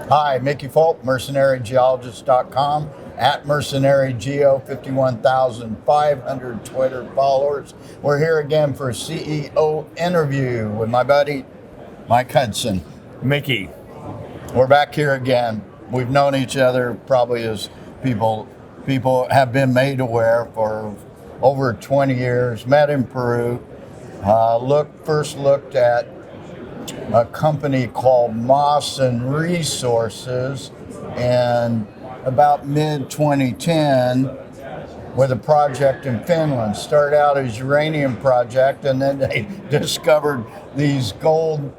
Hi, Mickey Fulp, MercenaryGeologist.com, at Mercenary Geo, 51,500 Twitter followers. We're here again for a CEO interview with my buddy, Mike Hudson. Mickey. We're back here again. We've known each other probably as people have been made aware for over 20 years, met in Peru, first looked at a company called Mawson Resources in about mid-2010 with a project in Finland. Started out as uranium project, and then they discovered these gold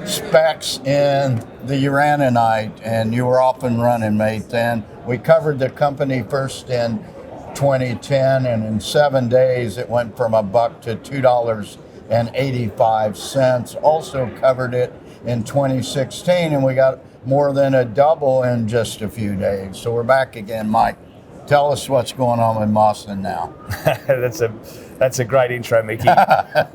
specks in the uraninite, and you were off and running, mate, then. We covered the company first in 2010, and in 7 days it went from $1 to $2.85. Also covered it in 2016, and we got more than a double in just a few days. So we're back again, Mike. Tell us what's going on with Mawson now. That's a great intro, Mickey.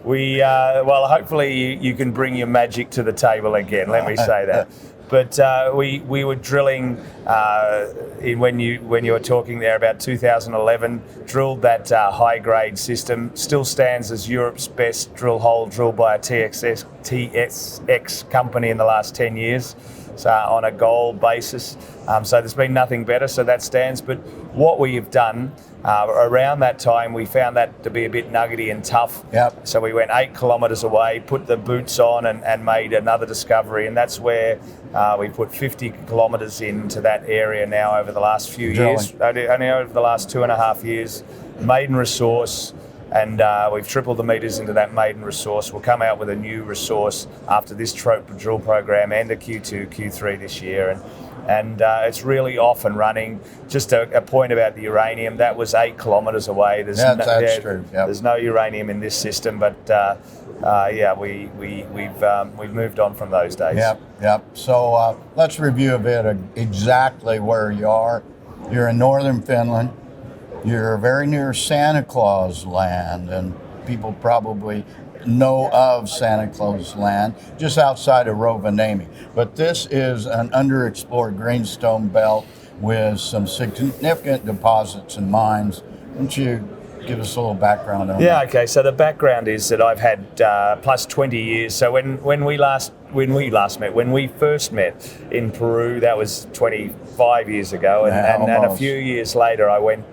Well, hopefully you can bring your magic to the table again. Let me say that. But we were drilling when you were talking there about 2011. Drilled that high grade system. Still stands as Europe's best drill hole drilled by a TSX company in the last 10 years. So on a gold basis. So there's been nothing better. So that stands. But what we have done around that time, we found that to be a bit nuggety and tough. Yep. So we went 8 kilometres away, put the boots on, and made another discovery. And that's where we put 50 kilometres into that area now over the last few years. Only over the last 2.5 years. Maiden resource. And we've tripled the meters into that maiden resource. We'll come out with a new resource after this drill program and a Q2, Q3 this year. And it's really off and running. Just a point about the uranium, that was 8 kilometres away. That's true. Yep. There's no uranium in this system, but we've moved on from those days. Yep. So let's review a bit of exactly where you are. You're in northern Finland. You're very near Santa Claus land, and people probably know of Santa Claus land, just outside of Rovaniemi. But this is an underexplored greenstone belt with some significant deposits and mines. Why don't you give us a little background on that? Yeah, okay. So the background is that I've had plus 20 years. So when we first met in Peru, that was 25 years ago, and a few years later I went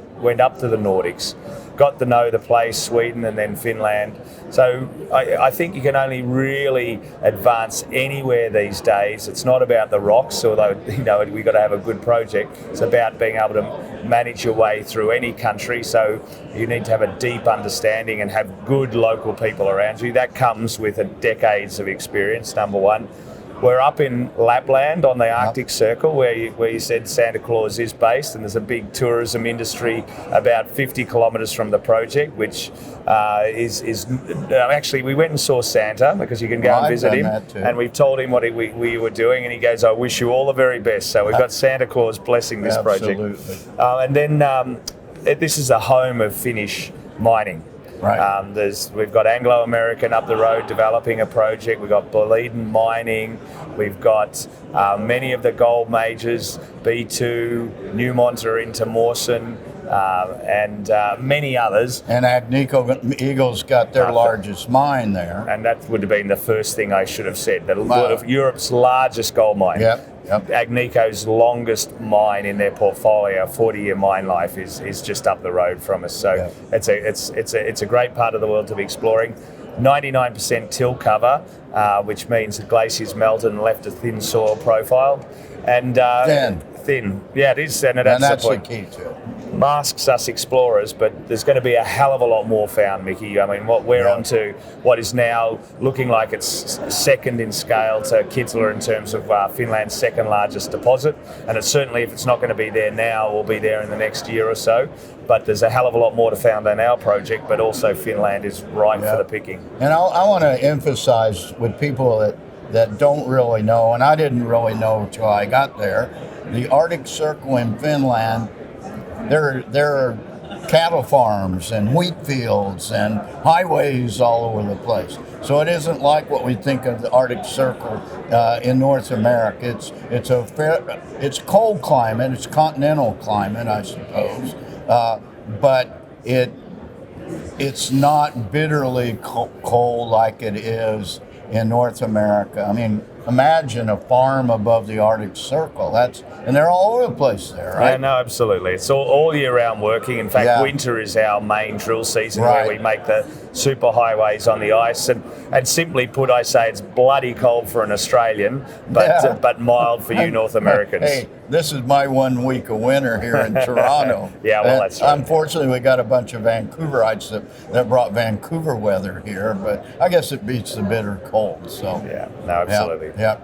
up to the Nordics, got to know the place, Sweden and then Finland. So I think you can only really advance anywhere these days. It's not about the rocks, although we've got to have a good project. It's about being able to manage your way through any country. So you need to have a deep understanding and have good local people around you. That comes with decades of experience, number one. We're up in Lapland on the Arctic Circle where you said Santa Claus is based, and there's a big tourism industry about 50 kilometres from the project, which is actually, we went and saw Santa because you can go and visit him, and we've told him what we were doing, and he goes, I wish you all the very best. So we've got Santa Claus blessing this project. And then this is a home of Finnish mining. Right. We've got Anglo-American up the road developing a project. We've got Boliden Mining. We've got many of the gold majors, B2, Newmont are into Mawson, and many others. And Agnico Eagle's got their largest mine there. And that would have been the first thing I should have said. Europe's largest gold mine. Yep. Agnico's longest mine in their portfolio, 40-year mine life, is just up the road from us. So it's a great part of the world to be exploring. 99% till cover, which means the glacier's melted and left a thin soil profile. And thin. Yeah, it is, and that's the key to it. Masks us explorers, but there's going to be a hell of a lot more found, Mickey. I mean, what we're onto what is now looking like it's second in scale to Kitzler in terms of Finland's second largest deposit, and it's certainly, if it's not going to be there now, will be there in the next year or so. But there's a hell of a lot more to found on our project, but also Finland is ripe for the picking. And I want to emphasize with people that don't really know, and I didn't really know until I got there, the Arctic Circle in Finland, there are cattle farms and wheat fields and highways all over the place. So it isn't like what we think of the Arctic Circle in North America. It's cold climate, it's continental climate, I suppose, but it's not bitterly cold like it is in North America. I mean, imagine a farm above the Arctic Circle. And they're all over the place there, right? Yeah, no, absolutely. It's all year round working. In fact, winter is our main drill season, where we make the super highways on the ice. And simply put, I say it's bloody cold for an Australian, but mild for you North Americans. Hey, this is my 1 week of winter here in Toronto. Yeah, well, that's right. Unfortunately, we got a bunch of Vancouverites that brought Vancouver weather here, but I guess it beats the bitter cold. So yeah, no, absolutely. Yeah.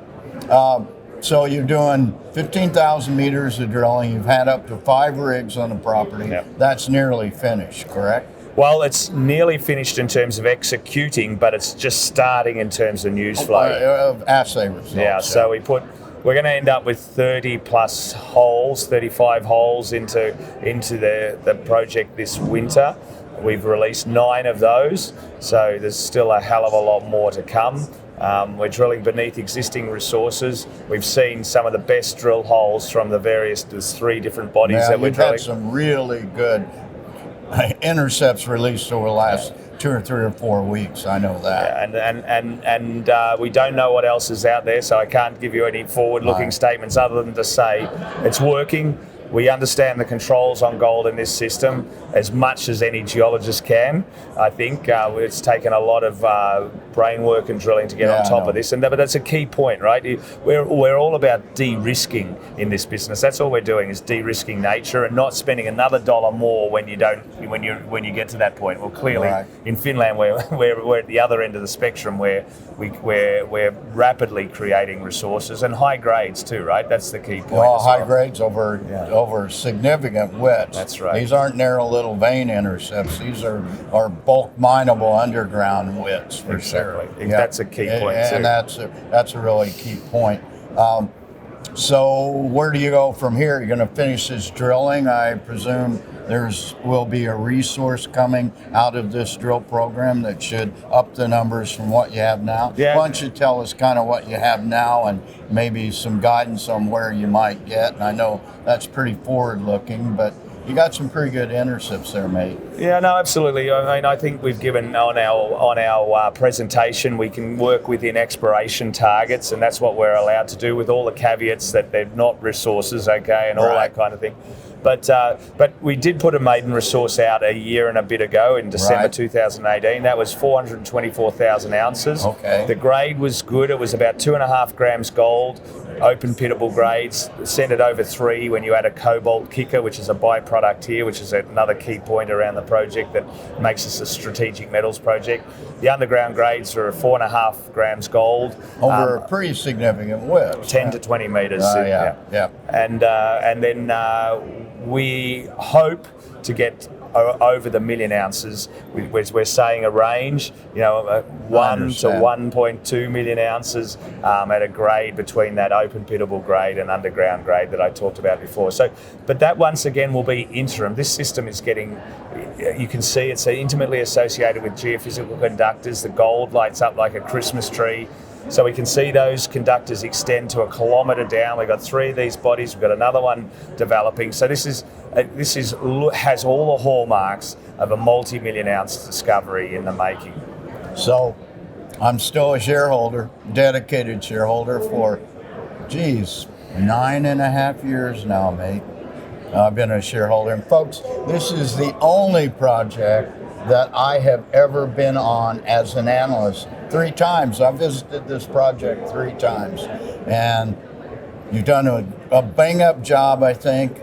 So you're doing 15,000 meters of drilling. You've had up to 5 rigs on the property. Yep. That's nearly finished, correct? Well, it's nearly finished in terms of executing, but it's just starting in terms of news flow. Of assay results. Yeah, so we're going to end up with 30 plus holes, 35 holes into the project this winter. We've released 9 of those, so there's still a hell of a lot more to come. We're drilling beneath existing resources. We've seen some of the best drill holes from there's 3 different bodies that we're drilling. We've had some really good intercepts released over the last 2 or 3 or 4 weeks. I know that. Yeah, and we don't know what else is out there, so I can't give you any forward-looking statements other than to say it's working. We understand the controls on gold in this system as much as any geologist can. I think it's taken a lot of brain work and drilling to get on top of this, but that's a key point, right? We're all about de-risking in this business. That's all we're doing, is de-risking nature and not spending another dollar more when you get to that point. Well, clearly in Finland we're at the other end of the spectrum, where we're rapidly creating resources and high grades too, right? That's the key point. High grades over significant widths. That's right. These aren't narrow little vein intercepts. These are bulk mineable underground widths for sure. That's a key point too. And that's a really key point. So where do you go from here? You're going to finish this drilling. I presume will be a resource coming out of this drill program that should up the numbers from what you have now. Yeah. Why don't you tell us kind of what you have now and maybe some guidance on where you might get? And I know that's pretty forward-looking, but you got some pretty good intercepts there, mate. Yeah, no, absolutely. I mean, I think we've given on our presentation, we can work within exploration targets, and that's what we're allowed to do, with all the caveats that they're not resources, and all that kind of thing. But we did put a maiden resource out a year and a bit ago in December 2018. That was 424,000 ounces. Okay. The grade was good. It was about 2.5 grams gold, open pittable grades, centered over 3 when you add a cobalt kicker, which is a byproduct here, which is another key point around the project that makes us a strategic metals project. The underground grades are 4.5 grams gold. Over a pretty significant width. 10 to 20 meters. Yeah. And then we hope to get over the million ounces. We're saying a range, 1 to 1.2 million ounces at a grade between that open pittable grade and underground grade that I talked about before. So, but that once again will be interim. This system is getting, you can see it's intimately associated with geophysical conductors. The gold lights up like a Christmas tree. So we can see those conductors extend to 1 kilometre down. We've got 3 of these bodies. We've got another one developing. So this has all the hallmarks of a multi-million ounce discovery in the making. So I'm still a shareholder, dedicated shareholder for, 9.5 years now, mate. I've been a shareholder. And folks, this is the only project that I have ever been on as an analyst. 3 times. I've visited this project 3 times. And you've done a bang-up job, I think.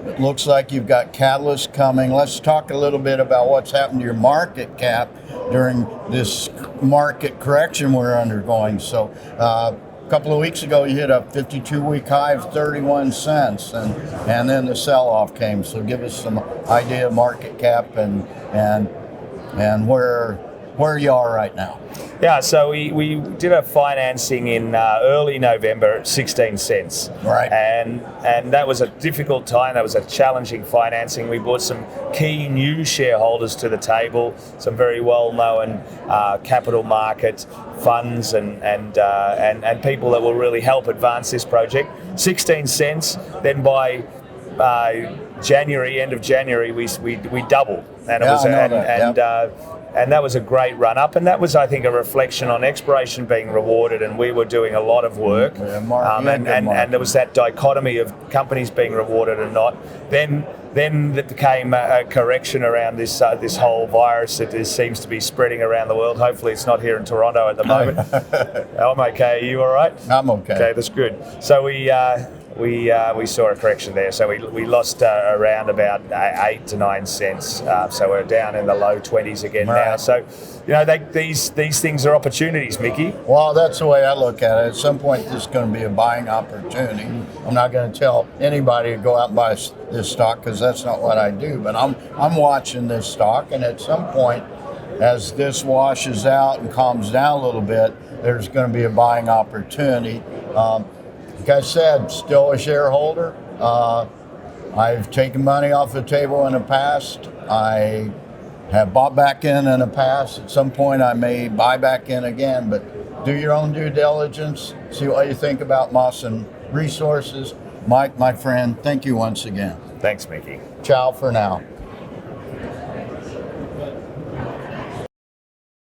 It looks like you've got catalysts coming. Let's talk a little bit about what's happened to your market cap during this market correction we're undergoing. So a couple of weeks ago, you hit a 52-week high of 31 cents, and then the sell-off came. So give us some idea of market cap and where you are right now. Yeah, so we did a financing in early November at 16 cents. Right. And that was a difficult time. That was a challenging financing. We brought some key new shareholders to the table, some very well-known capital market funds and people that will really help advance this project. 16 cents, then by January, end of January, we doubled. And it was and that was a great run up, and that was, I think, a reflection on exploration being rewarded, and we were doing a lot of work. And there was that dichotomy of companies being rewarded and not. Then that became a correction around this whole virus that seems to be spreading around the world. Hopefully, it's not here in Toronto at the moment. I'm okay. Are you all right? I'm okay. Okay, that's good. So we saw a correction there. So we lost around about 8 to 9 cents. So we're down in the low 20s again now. So, these things are opportunities, Mickey. Well, that's the way I look at it. At some point, this is going to be a buying opportunity. I'm not going to tell anybody to go out and buy this stock because that's not what I do. But I'm watching this stock, and at some point, as this washes out and calms down a little bit, there's going to be a buying opportunity. Like I said, still a shareholder. I've taken money off the table in the past. I have bought back in the past. At some point, I may buy back in again, but do your own due diligence. See what you think about Mawson Resources. Mike, my friend, thank you once again. Thanks, Mickey. Ciao for now.